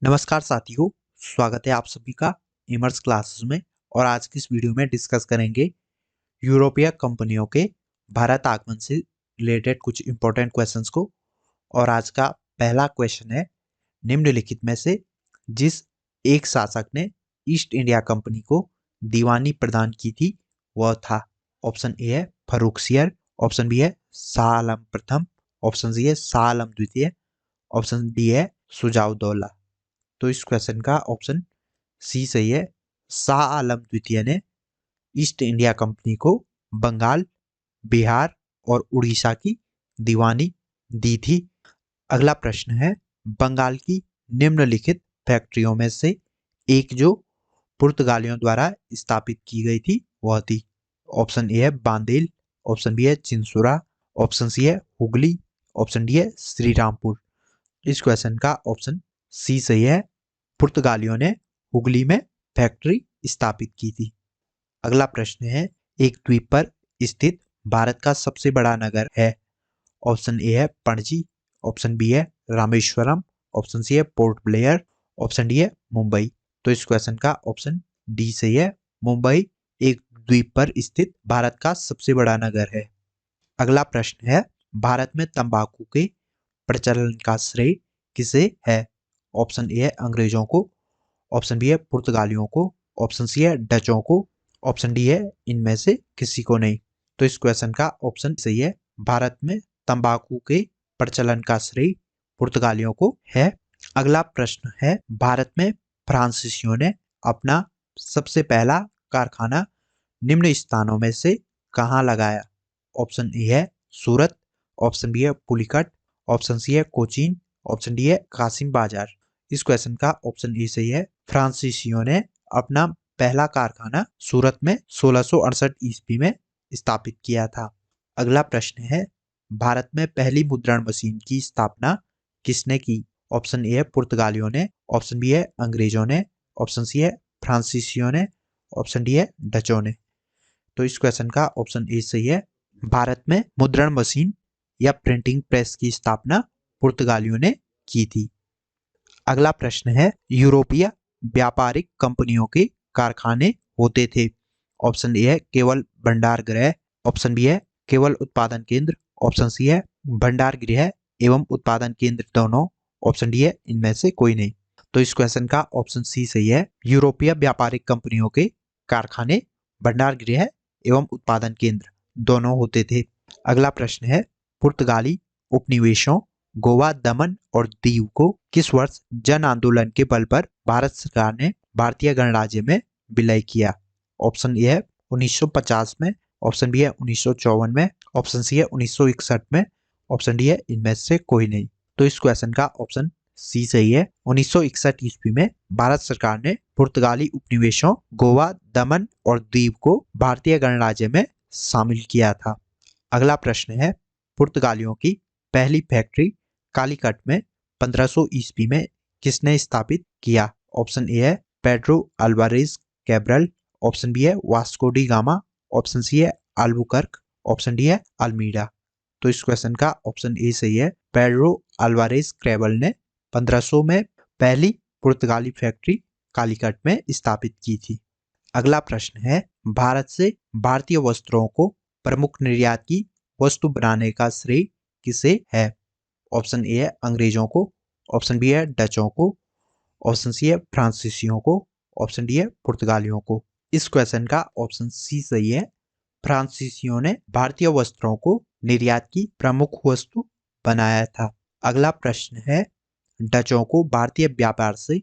नमस्कार साथियों, स्वागत है आप सभी का इमर्स क्लासेस में। और आज की इस वीडियो में डिस्कस करेंगे यूरोपीय कंपनियों के भारत आगमन से रिलेटेड कुछ इंपॉर्टेंट क्वेश्चंस को। और आज का पहला क्वेश्चन है, निम्नलिखित में से जिस एक शासक ने ईस्ट इंडिया कंपनी को दीवानी प्रदान की थी वह था। ऑप्शन ए है फर्रुखसियर, ऑप्शन बी है शाह आलम प्रथम, ऑप्शन सी है शाह आलम द्वितीय, ऑप्शन डी है सुजाउद्दौला। तो इस क्वेश्चन का ऑप्शन सी सही है। शाह आलम द्वितीय ने ईस्ट इंडिया कंपनी को बंगाल, बिहार और उड़ीसा की दीवानी दी थी। अगला प्रश्न है, बंगाल की निम्नलिखित फैक्ट्रियों में से एक जो पुर्तगालियों द्वारा स्थापित की गई थी वह थी। ऑप्शन ए है बांदेल, ऑप्शन बी है चिंसुरा, ऑप्शन सी है हुगली, ऑप्शन डी है श्रीरामपुर। इस क्वेश्चन का ऑप्शन सी सही है। पुर्तगालियों ने हुगली में फैक्ट्री स्थापित की थी। अगला प्रश्न है, एक द्वीप पर स्थित भारत का सबसे बड़ा नगर है। ऑप्शन ए है पणजी, ऑप्शन बी है रामेश्वरम, ऑप्शन सी है पोर्ट ब्लेयर, ऑप्शन डी है मुंबई। तो इस क्वेश्चन का ऑप्शन डी सही है। मुंबई एक द्वीप पर स्थित भारत का सबसे बड़ा नगर है। अगला प्रश्न है, भारत में तंबाकू के प्रचलन का श्रेय किसे है। ऑप्शन ए है अंग्रेजों को, ऑप्शन बी है पुर्तगालियों को, ऑप्शन सी है डचों को, ऑप्शन डी है इनमें से किसी को नहीं। तो इस क्वेश्चन का ऑप्शन सही है। भारत में तंबाकू के प्रचलन का श्रेय पुर्तगालियों को है। अगला प्रश्न है, भारत में फ्रांसीसियों ने अपना सबसे पहला कारखाना निम्न स्थानों में से कहाँ लगाया। ऑप्शन ए है सूरत, ऑप्शन बी है पुलिकट, ऑप्शन सी है कोचीन, ऑप्शन डी है कासिम बाजार। इस क्वेश्चन का ऑप्शन ए सही है। फ्रांसीसियों ने अपना पहला कारखाना सूरत में 1668 ईस्वी में स्थापित किया था। अगला प्रश्न है, भारत में पहली मुद्रण मशीन की स्थापना किसने की। ऑप्शन ए है पुर्तगालियों ने, ऑप्शन बी है अंग्रेजों ने, ऑप्शन सी है फ्रांसीसियों ने, ऑप्शन डी है डचों ने। तो इस क्वेश्चन का ऑप्शन ए सही है। भारत में मुद्रण मशीन या प्रिंटिंग प्रेस की स्थापना पुर्तगालियों ने की थी। अगला प्रश्न है, यूरोपीय व्यापारिक कंपनियों के कारखाने होते थे। ऑप्शन ए है केवल भंडार गृह, ऑप्शन बी है केवल उत्पादन केंद्र, ऑप्शन सी है भंडार गृह एवं उत्पादन केंद्र दोनों, ऑप्शन डी है इनमें से कोई नहीं। तो इस क्वेश्चन का ऑप्शन सी सही है। यूरोपीय व्यापारिक कंपनियों के कारखाने भंडार गृह एवं उत्पादन केंद्र दोनों होते थे। अगला प्रश्न है, पुर्तगाली उपनिवेशों गोवा, दमन और दीव को किस वर्ष जन आंदोलन के बल पर भारत सरकार ने भारतीय गणराज्य में विलय किया। ऑप्शन ए है 1950 में, ऑप्शन बी है 1954 में, ऑप्शन सी है 1961 में, ऑप्शन डी है इनमें से कोई नहीं। तो इस क्वेश्चन का ऑप्शन सी सही है। 1961 ईस्वी में भारत सरकार ने पुर्तगाली उपनिवेशों गोवा, दमन और दीव को भारतीय गणराज्य में शामिल किया था। अगला प्रश्न है, पुर्तगालियों की पहली फैक्ट्री कालीकट में 1500 ईस्वी में किसने स्थापित किया। ऑप्शन ए है Pedro Alvares Cabral, option B है Vasco da Gama, option C है अल्बुकर्क, ऑप्शन डी है अल्मीडा। तो इस क्वेश्चन का ऑप्शन ए सही है। पेड्रो अल्वारेज कैब्रल ने 1500 में पहली पुर्तगाली फैक्ट्री कालीकट में स्थापित की थी। अगला प्रश्न है, भारत से भारतीय वस्त्रों को प्रमुख निर्यात की वस्तु बनाने का श्रेय किसे है। ऑप्शन ए है अंग्रेजों को, ऑप्शन बी है डचों को, ऑप्शन सी है फ्रांसीसियों को, ऑप्शन डी है पुर्तगालियों को। इस क्वेश्चन का ऑप्शन सी सही है। फ्रांसीसियों ने भारतीय वस्त्रों को निर्यात की प्रमुख वस्तु बनाया था। अगला प्रश्न है, डचों को भारतीय व्यापार से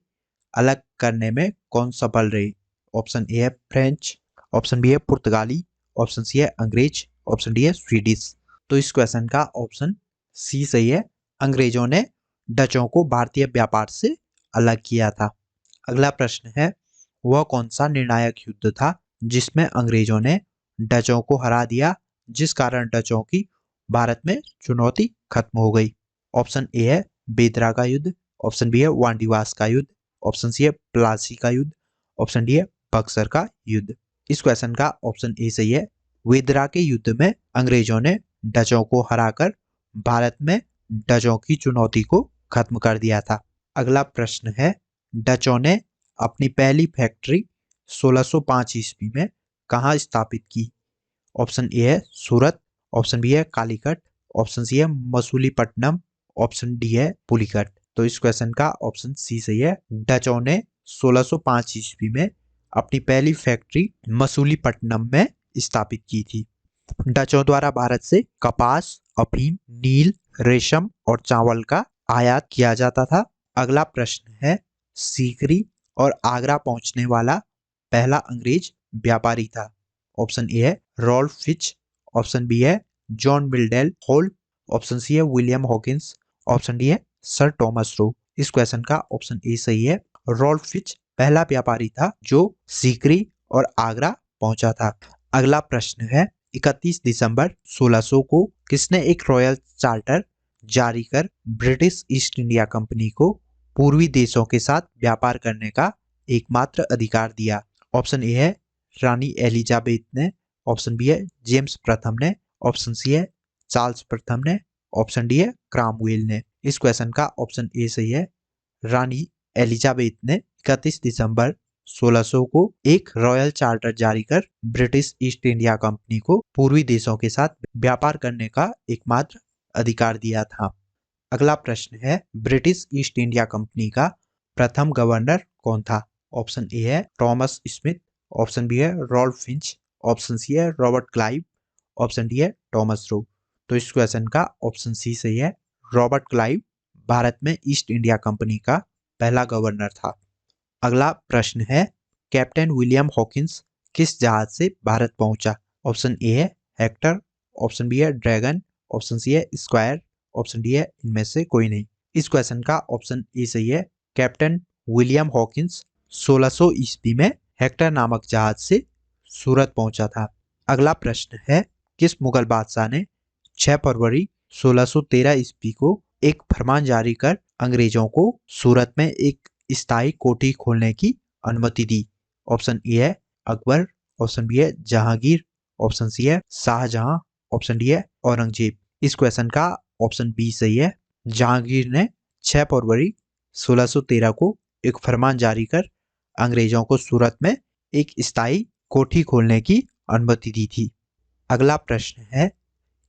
अलग करने में कौन सफल रहे। ऑप्शन ए है फ्रेंच, ऑप्शन बी है पुर्तगाली, ऑप्शन सी है अंग्रेज, ऑप्शन डी है स्वीडिश। तो इस क्वेश्चन का ऑप्शन सी सही है। अंग्रेजों ने डचों को भारतीय व्यापार से अलग किया था। अगला प्रश्न है, वह कौन सा निर्णायक युद्ध था जिसमें अंग्रेजों ने डचों को हरा दिया, जिस कारण डचों की भारत में चुनौती खत्म हो गई। ऑप्शन ए है बेदरा का युद्ध, ऑप्शन बी है वांडीवास का युद्ध, ऑप्शन सी है प्लासी का युद्ध, ऑप्शन डी है बक्सर का युद्ध। इस क्वेश्चन का ऑप्शन ए सही है। वेदरा के युद्ध में अंग्रेजों ने डचों को हराकर भारत में डचों की चुनौती को खत्म कर दिया था। अगला प्रश्न है, डचों ने अपनी पहली फैक्ट्री 1605 ईस्वी में कहाँ स्थापित की? ऑप्शन ए है सूरत, ऑप्शन बी है कालीकट, ऑप्शन सी है मसूलीपट्टनम, ऑप्शन डी है पुलिकट। तो इस क्वेश्चन का ऑप्शन सी सही है। डचों ने 1605 ईस्वी में अपनी पहली फैक्ट्री मसूलीपट्टनम में स्थापित की थी। डचों द्वारा भारत से कपास, अफीम, नील, रेशम और चावल का आयात किया जाता था। अगला प्रश्न है, सीकरी और आगरा पहुंचने वाला पहला अंग्रेज व्यापारी था। ऑप्शन ए है रॉल्फ फिच, ऑप्शन बी है जॉन मिल्डेल होल्ट, ऑप्शन सी है विलियम हॉकिंस, ऑप्शन डी है सर टॉमस रो। इस क्वेश्चन का ऑप्शन ए सही है। रॉल्फ फिच पहला व्यापारी था जो सीकरी और आगरा पहुंचा था। अगला प्रश्न है, 31 दिसंबर 1600 को किसने एक रॉयल चार्टर जारी कर ब्रिटिश ईस्ट इंडिया कंपनी को पूर्वी देशों के साथ व्यापार करने का एकमात्र अधिकार दिया? ऑप्शन ए है रानी एलिजाबेथ ने, ऑप्शन बी है जेम्स प्रथम ने, ऑप्शन सी है चार्ल्स प्रथम ने, ऑप्शन डी है क्रामवेल ने। इस क्वेश्चन का ऑप्शन ए सही है। रानी एलिजाबेथ ने 31 दिसंबर 1600 को एक रॉयल चार्टर जारी कर ब्रिटिश ईस्ट इंडिया कंपनी को पूर्वी देशों के साथ व्यापार करने का एकमात्र अधिकार दिया था। अगला प्रश्न है, ब्रिटिश ईस्ट इंडिया कंपनी का प्रथम गवर्नर कौन था? ऑप्शन ए है थॉमस स्मिथ, ऑप्शन बी है रॉल्फ फिंच, ऑप्शन सी है रॉबर्ट क्लाइव, ऑप्शन डी है थॉमस रो। तो इस क्वेश्चन का ऑप्शन सी सही है। रॉबर्ट क्लाइव भारत में ईस्ट इंडिया कंपनी का पहला गवर्नर था। अगला प्रश्न है, कैप्टन विलियम हॉकिंस किस जहाज से भारत पहुंचा? ऑप्शन ए है हेक्टर, ऑप्शन बी है ड्रैगन, ऑप्शन सी है स्क्वायर, ऑप्शन डी है इनमें से कोई नहीं। इस क्वेश्चन का ऑप्शन ए सही है। कैप्टन विलियम हॉकिंस 1600 ईस्वी में हेक्टर नामक जहाज से सूरत पहुंचा था। अगला प्रश्न है, किस मुगल बादशाह ने 6 फरवरी 1613 ईस्वी को एक फरमान जारी कर अंग्रेजों को सूरत में एक स्थायी कोठी खोलने की अनुमति दी? ऑप्शन ए है अकबर, ऑप्शन बी है जहांगीर, ऑप्शन सी है शाहजहां, ऑप्शन डी है औरंगजेब। इस क्वेश्चन का ऑप्शन बी सही है। जहांगीर ने 6 फरवरी 1613 को एक फरमान जारी कर अंग्रेजों को सूरत में एक स्थायी कोठी खोलने की अनुमति दी थी। अगला प्रश्न है,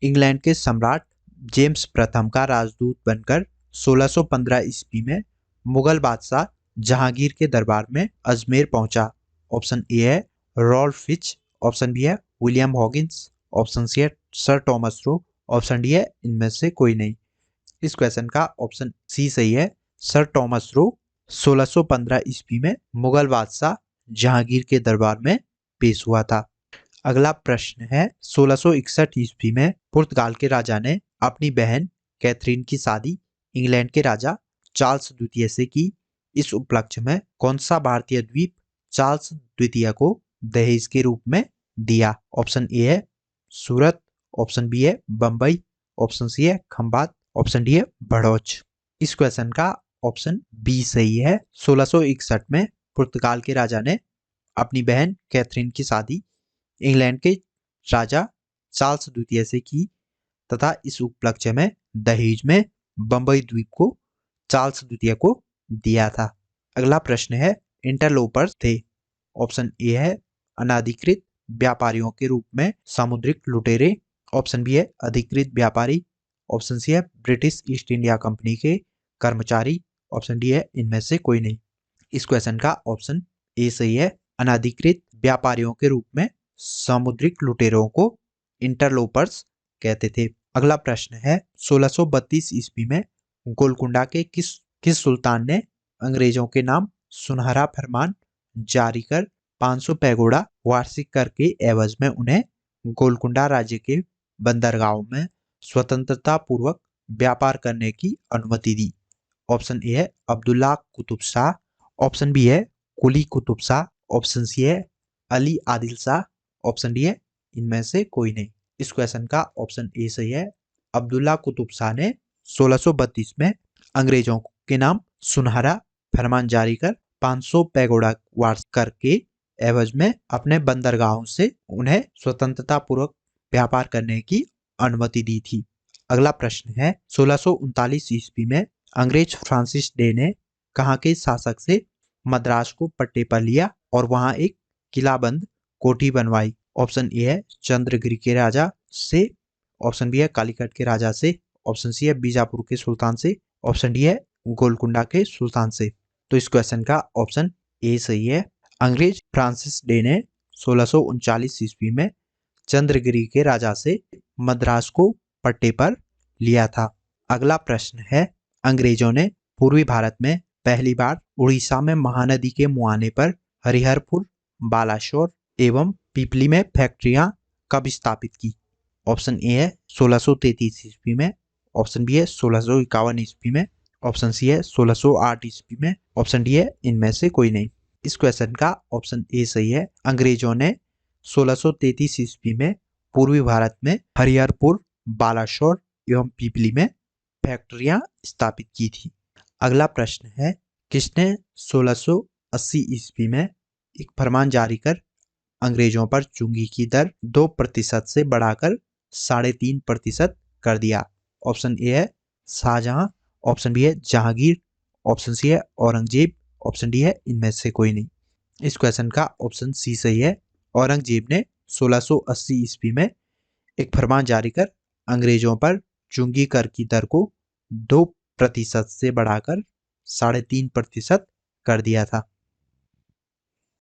इंग्लैंड के सम्राट जेम्स प्रथम का राजदूत बनकर 1615 ईस्वी में मुगल बादशाह जहांगीर के दरबार में अजमेर पहुंचा। ऑप्शन ए है रॉल्फ फिच, ऑप्शन बी है विलियम हॉकिंस, ऑप्शन सी है sir Thomas Roe, option D है इनमें से कोई नहीं। इस क्वेश्चन का ऑप्शन सी सही है। सर टॉमस रो 1615 ईस्वी में मुगल बादशाह जहांगीर के दरबार में पेश हुआ था। अगला प्रश्न है, 1661 ईस्वी में पुर्तगाल के राजा ने अपनी बहन कैथरीन की शादी इंग्लैंड के राजा चार्ल्स द्वितीय से की। इस उपलक्ष्य में कौन सा भारतीय द्वीप चार्ल्स द्वितीय को दहेज के रूप में दिया? ऑप्शन ए है सूरत, ऑप्शन बी है बंबई, ऑप्शन सी है खंबात, ऑप्शन डी है भड़ोच। इस क्वेश्चन का ऑप्शन बी सही है। 1661 में पुर्तगाल के राजा ने अपनी बहन कैथरीन की शादी इंग्लैंड के राजा चार्ल्स द्वितीय से की तथा इस उपलक्ष्य में दहेज में बंबई द्वीप को चार्ल्स द्वितीय को दिया था। अगला प्रश्न है, इंटरलोपर्स थे। ऑप्शन ए है अनाधिकृत व्यापारियों के रूप में सामुद्रिक लुटेरे, ऑप्शन बी है अधिकृत व्यापारी, ऑप्शन सी है ब्रिटिश ईस्ट इंडिया कंपनी के कर्मचारी, ऑप्शन डी है इनमें से कोई नहीं। इस क्वेश्चन का ऑप्शन ए सही है। अनाधिकृत व्यापारियों के रूप में सामुद्रिक लुटेरों को इंटरलोपर्स कहते थे। अगला प्रश्न है, 1632 ईस्वी में गोलकुंडा के किस सुल्तान ने अंग्रेजों के नाम सुनहरा फरमान जारी कर 500 पैगोडा वार्षिक कर के एवज में उन्हें गोलकुंडा राज्य के बंदरगाहों में स्वतंत्रता पूर्वक व्यापार करने की अनुमति दी? ऑप्शन ए है अब्दुल्ला कुतुब शाह, ऑप्शन बी है कुली कुतुब शाह, ऑप्शन सी है अली आदिल शाह, ऑप्शन डी है इनमें से कोई नहीं। इस क्वेश्चन का ऑप्शन ए सही है। अब्दुल्ला कुतुब शाह ने 1632 में अंग्रेजों के नाम सुनहरा फरमान जारी कर 500 पैगोडा वार्षिक कर के एवज में अपने बंदरगाहों से उन्हें स्वतंत्रता पूर्वक व्यापार करने की अनुमति दी थी। अगला प्रश्न है, 1639 ईस्वी में अंग्रेज फ्रांसिस डे ने कहाँ के शासक से मद्रास को पट्टे पर लिया और वहां एक किलाबंद कोठी बनवाई? ऑप्शन ए है चंद्रगिरी के राजा से, ऑप्शन बी है कालीकट के राजा से, ऑप्शन सी है बीजापुर के सुल्तान से, ऑप्शन डी है गोलकुंडा के सुल्तान से। तो इस क्वेश्चन का ऑप्शन ए सही है। अंग्रेज फ्रांसिस डे ने 1639 ईस्वी में चंद्रगिरी के राजा से मद्रास को पट्टे पर लिया था। अगला प्रश्न है, अंग्रेजों ने पूर्वी भारत में पहली बार उड़ीसा में महानदी के मुहाने पर हरिहरपुर, बालाशोर एवं पीपली में फैक्ट्रियां कब स्थापित की? ऑप्शन ए है 1633 ईस्वी में, ऑप्शन बी है 1651 ईस्वी में, ऑप्शन सी है 1608 ईस्वी में, ऑप्शन डी है इनमें से कोई नहीं। इस क्वेश्चन का ऑप्शन ए सही है। अंग्रेजों ने 1633 ईस्वी में पूर्वी भारत में हरिहरपुर, बालाशोर एवं पीपली में फैक्ट्रियां स्थापित की थी। अगला प्रश्न है, किसने 1680 ईस्वी में एक फरमान जारी कर अंग्रेजों पर चुंगी की दर 2% से बढ़ाकर 3.5% कर दिया? ऑप्शन ए है शाहजहां, ऑप्शन बी है जहांगीर, ऑप्शन सी है औरंगजेब, ऑप्शन डी है इनमें से कोई नहीं। इस क्वेश्चन का ऑप्शन सी सही है। औरंगजेब ने 1680 ईस्वी में एक फरमान जारी कर अंग्रेजों पर चुंगी कर की दर को 2% से बढ़ाकर 3.5% कर दिया था।